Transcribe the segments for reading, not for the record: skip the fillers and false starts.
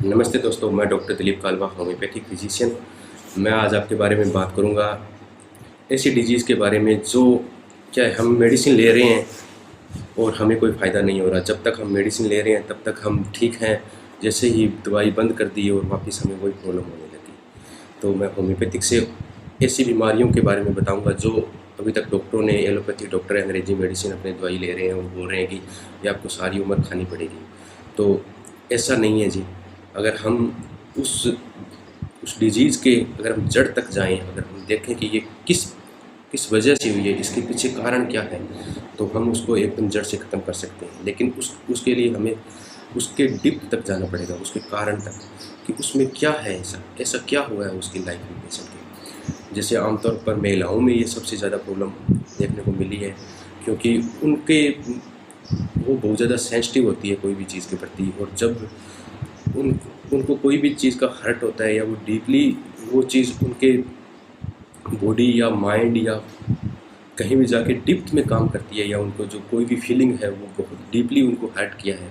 नमस्ते दोस्तों, मैं डॉक्टर दिलीप कालवा, होम्योपैथिक फिजिशियन। मैं आज आपके बारे में बात करूंगा ऐसी डिजीज़ के बारे में जो क्या है, हम मेडिसिन ले रहे हैं और हमें कोई फ़ायदा नहीं हो रहा। जब तक हम मेडिसिन ले रहे हैं तब तक हम ठीक हैं, जैसे ही दवाई बंद कर दी और वापस हमें वही प्रॉब्लम होने लगी। तो मैं होम्योपैथिक से ऐसी बीमारियों के बारे में बताऊंगा जो अभी तक डॉक्टरों ने, एलोपैथिक डॉक्टर अंग्रेजी मेडिसिन अपने दवाई ले रहे हैं और बोल रहे हैं कि ये आपको सारी उम्र खानी पड़ेगी। तो ऐसा नहीं है जी। अगर हम उस उस डिजीज़ के अगर हम जड़ तक जाएं, अगर हम देखें कि ये किस किस वजह से हुई है, इसके पीछे कारण क्या है, तो हम उसको एकदम जड़ से ख़त्म कर सकते हैं। लेकिन उसके लिए हमें उसके डिप तक जाना पड़ेगा, उसके कारण तक, कि उसमें क्या है, ऐसा ऐसा क्या हुआ है उसकी लाइफ में पेशेंट के। जैसे आमतौर पर महिलाओं में ये सबसे ज़्यादा प्रॉब्लम देखने को मिली है, क्योंकि वो बहुत ज़्यादा सेंसिटिव होती है कोई भी चीज़ के प्रति। और जब उनको कोई भी चीज़ का हर्ट होता है या वो डीपली वो चीज़ उनके बॉडी या माइंड या कहीं भी जाके डिप्थ में काम करती है, या उनको जो कोई भी फीलिंग है वो बहुत डीपली उनको हर्ट किया है,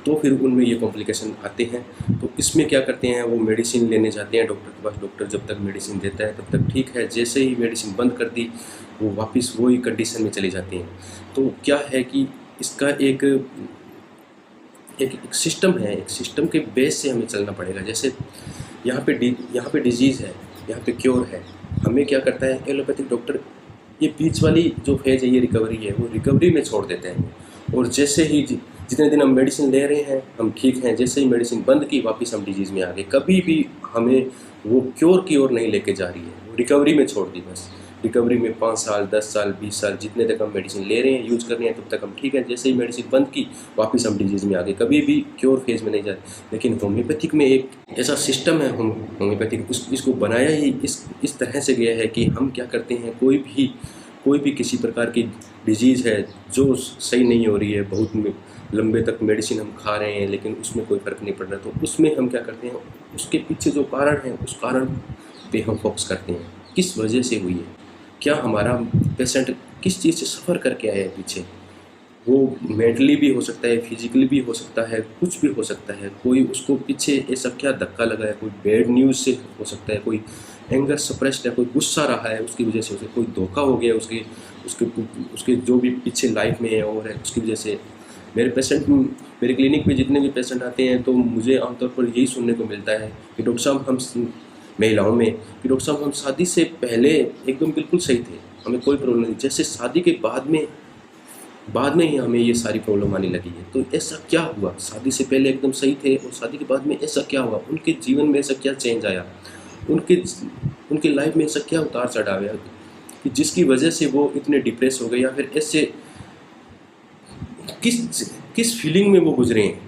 तो फिर उनमें ये कॉम्प्लिकेशन आते हैं। तो इसमें क्या करते हैं, वो मेडिसिन लेने जाते हैं डॉक्टर के पास। डॉक्टर जब तक मेडिसिन देता है तब तक ठीक है, जैसे ही मेडिसिन बंद कर दी वो वापस वही कंडीशन में चली जाती हैं। तो क्या है कि इसका एक एक सिस्टम है, एक सिस्टम के बेस से हमें चलना पड़ेगा। जैसे यहाँ पे डिजीज़ है, यहाँ पे क्योर है। हमें क्या करता है एलोपैथिक डॉक्टर, ये बीच वाली जो फेज है, ये रिकवरी है, वो रिकवरी में छोड़ देते हैं। और जैसे ही जितने दिन हम मेडिसिन ले रहे हैं हम ठीक हैं, जैसे ही मेडिसिन बंद की वापस हम डिजीज़ में आ गए। कभी भी हमें वो क्योर की ओर नहीं लेके जा रही है, वो रिकवरी में छोड़ दी बस। रिकवरी में 5 साल, 10 साल, 20 साल जितने तक हम मेडिसिन ले रहे हैं, यूज कर रहे हैं, तब तक हम ठीक है। जैसे ही मेडिसिन बंद की वापस हम डिजीज़ में आ गए, कभी भी क्योर फेज में नहीं जाते। लेकिन होम्योपैथिक में एक ऐसा सिस्टम है, होम्योपैथिक इसको बनाया ही इस तरह से गया है कि हम क्या करते हैं, कोई भी किसी प्रकार की डिजीज़ है जो सही नहीं हो रही है, बहुत लंबे तक मेडिसिन हम खा रहे हैं लेकिन उसमें कोई फ़र्क नहीं पड़ रहा, तो उसमें हम क्या करते हैं, उसके पीछे जो कारण है उस कारण पे हम फोकस करते हैं। किस वजह से हुई है, क्या हमारा पेशेंट किस चीज़ से सफ़र करके आया है पीछे। वो मेंटली भी हो सकता है, फिजिकली भी हो सकता है, कुछ भी हो सकता है। कोई उसको पीछे ऐसा क्या धक्का लगा है, कोई बैड न्यूज़ से हो सकता है, कोई एंगर सप्रेस्ड है, कोई गुस्सा रहा है उसकी वजह से, उसे कोई धोखा हो गया उसके उसके उसके जो भी पीछे लाइफ में है और है उसकी वजह से। मेरे क्लिनिक में जितने भी पेशेंट आते हैं तो मुझे आमतौर पर यही सुनने को मिलता है कि डॉक्टर साहब महिलाओं में कि डॉक्टर साहब हम शादी से पहले एकदम बिल्कुल सही थे, हमें कोई प्रॉब्लम नहीं, जैसे शादी के बाद में ही हमें ये सारी प्रॉब्लम आने लगी है। तो ऐसा क्या हुआ, शादी से पहले एकदम सही थे और शादी के बाद में ऐसा क्या हुआ, उनके जीवन में ऐसा क्या चेंज आया, उनके उनके लाइफ में ऐसा क्या उतार चढ़ाव आया कि जिसकी वजह से वो इतने डिप्रेस हो गए, या फिर ऐसे किस फीलिंग में वो गुजरे हैं।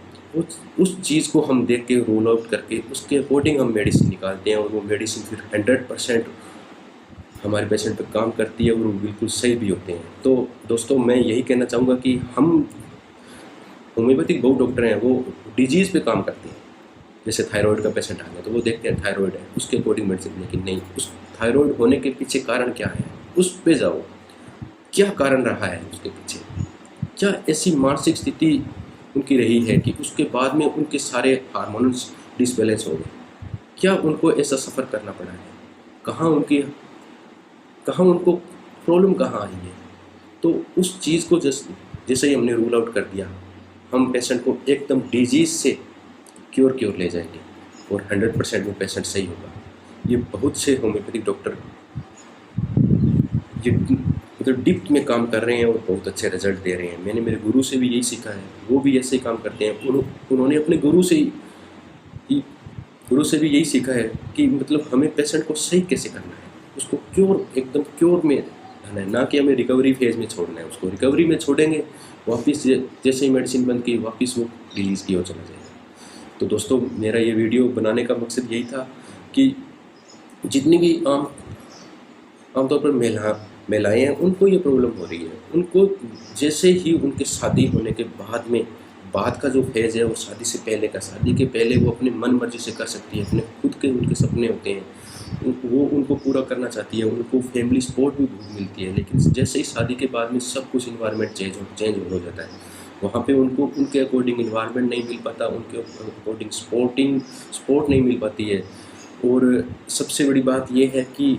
उस चीज़ को हम देख के रोल आउट करके उसके अकॉर्डिंग हम मेडिसिन निकालते हैं, और वो मेडिसिन फिर 100% हमारे पेशेंट पे काम करती है और वो बिल्कुल सही भी होते हैं। तो दोस्तों मैं यही कहना चाहूँगा कि हम होम्योपैथिक बहुत डॉक्टर हैं, वो डिजीज़ पे काम करते हैं। जैसे थायराइड का पेशेंट आ गया तो वो देखते हैं थायराइड है, उसके अकॉर्डिंग मेडिसिन, लेकिन नहीं, उस थायराइड होने के पीछे कारण क्या है उस पे जाओ, क्या कारण रहा है उसके पीछे, क्या ऐसी मानसिक स्थिति उनकी रही है कि उसके बाद में उनके सारे हार्मोन्स डिसबैलेंस हो गए, क्या उनको ऐसा सफ़र करना पड़ा है, कहाँ उनको प्रॉब्लम कहाँ आई है। तो उस चीज़ को जैसे ही हमने रूल आउट कर दिया, हम पेशेंट को एकदम डिजीज़ से क्योर की ओर ले जाएंगे और 100% वो पेशेंट सही होगा। ये बहुत से होम्योपैथिक डॉक्टर ये मतलब डिप्थ में काम कर रहे हैं और बहुत अच्छे रिजल्ट दे रहे हैं। मैंने मेरे गुरु से भी यही सीखा है, वो भी ऐसे ही काम करते हैं। उन्होंने अपने गुरु से भी यही सीखा है कि मतलब हमें पेशेंट को सही कैसे करना है, उसको एकदम क्योर में रहना है, ना कि हमें रिकवरी फेज में छोड़ना है। उसको रिकवरी में छोड़ेंगे, वापस जैसे ही मेडिसिन बंद की वापस वो रिलीज़ की ओर चला जाएगा। तो दोस्तों मेरा ये वीडियो बनाने का मकसद यही था कि जितनी भी आमतौर पर महिलाएँ हैं उनको ये प्रॉब्लम हो रही है, उनको जैसे ही उनके शादी होने के बाद का जो फेज़ है वो शादी से पहले का, शादी के पहले वो अपने मन मर्जी से कर सकती है, अपने खुद के उनके सपने होते हैं वो उनको पूरा करना चाहती है, उनको फैमिली सपोर्ट भी बहुत मिलती है। लेकिन जैसे ही शादी के बाद में सब कुछ इन्वायरमेंट चेंज हो जाता है, वहाँ पे उनको उनके अकॉर्डिंग इन्वायरमेंट नहीं मिल पाता, उनके अकॉर्डिंग स्पोर्ट नहीं मिल पाती है। और सबसे बड़ी बात ये है कि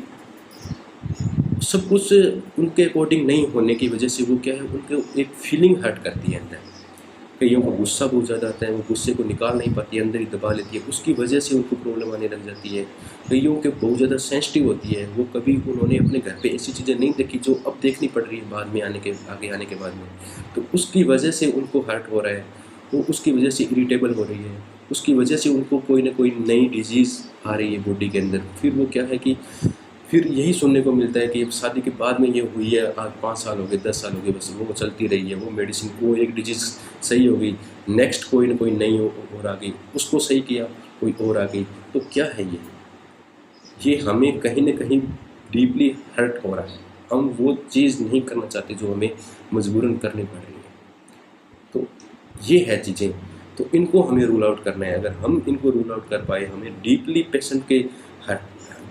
सब कुछ उनके अकॉर्डिंग नहीं होने की वजह से वो क्या है, उनको एक फीलिंग हर्ट करती है अंदर। कईयों को गुस्सा बहुत ज़्यादा आता है, वो गुस्से को निकाल नहीं पाती है, अंदर ही दबा लेती है, उसकी वजह से उनको प्रॉब्लम आने लग जाती है। कईयों के बहुत ज़्यादा सेंसिटिव होती है, वो कभी उन्होंने अपने घर पे ऐसी चीज़ें नहीं देखी जो अब देखनी पड़ रही है बाद में आगे आने के बाद में, तो उसकी वजह से उनको हर्ट हो रहा है, वो उसकी वजह से इरिटेबल हो रही है, उसकी वजह से उनको कोई ना कोई नई डिजीज़ आ रही है बॉडी के अंदर। फिर वो क्या है कि फिर यही सुनने को मिलता है कि शादी के बाद में ये हुई है, आज 5 साल हो गए, 10 साल हो गए, बस वो चलती रही है, वो मेडिसिन, वो एक डिजीज़ सही हो गई, नेक्स्ट कोई ना कोई नई और आ गई, उसको सही किया, कोई और आ गई। तो क्या है ये हमें कहीं ना कहीं डीपली हर्ट हो रहा है। हम वो चीज़ नहीं करना चाहते जो हमें मजबूरन करनी पड़ रही है। तो ये है चीज़ें, तो इनको हमें रूल आउट करना है। अगर हम इनको रूल आउट कर पाए, हमें डीपली पेशेंट के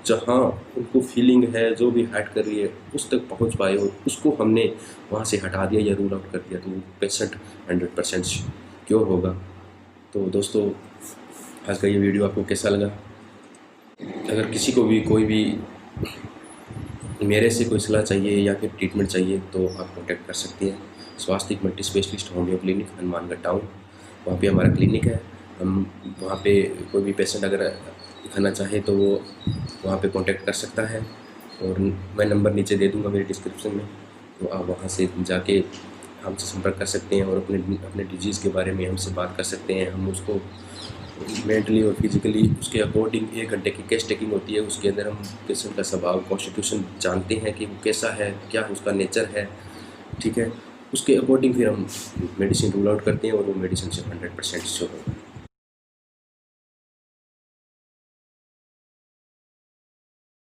जहाँ उनको फीलिंग है, जो भी हर्ट कर रही है, उस तक पहुँच पाए और उसको हमने वहाँ से हटा दिया या रूल आउट कर दिया, तो वो पेशेंट 100% क्योर होगा। तो दोस्तों, आज का ये वीडियो आपको कैसा लगा? अगर किसी को भी कोई भी मेरे से कोई सलाह चाहिए या फिर ट्रीटमेंट चाहिए तो आप कॉन्टैक्ट कर सकते हैं। स्वास्थ्य multi specialist homeo clinic, Hanumangarh town, वहाँ पे हमारा क्लिनिक है। हम वहाँ पे कोई भी पेशेंट अगर दिखाना चाहे तो वो वहाँ पे कांटेक्ट कर सकता है, और मैं नंबर नीचे दे दूँगा मेरे डिस्क्रिप्शन में, तो आप वहाँ से जाके हमसे संपर्क कर सकते हैं और अपने डिजीज़ के बारे में हमसे बात कर सकते हैं। हम उसको मेंटली और फिजिकली उसके अकॉर्डिंग 1 घंटे की केस टेकिंग होती है, उसके अंदर हम पेशेंट का स्वभाव, कॉन्स्टिट्यूशन जानते हैं कि वो कैसा है, क्या उसका नेचर है, ठीक है। उसके अकॉर्डिंग फिर हम मेडिसिन रूल आउट करते हैं और वो मेडिसिन से 100% श्योर होगा।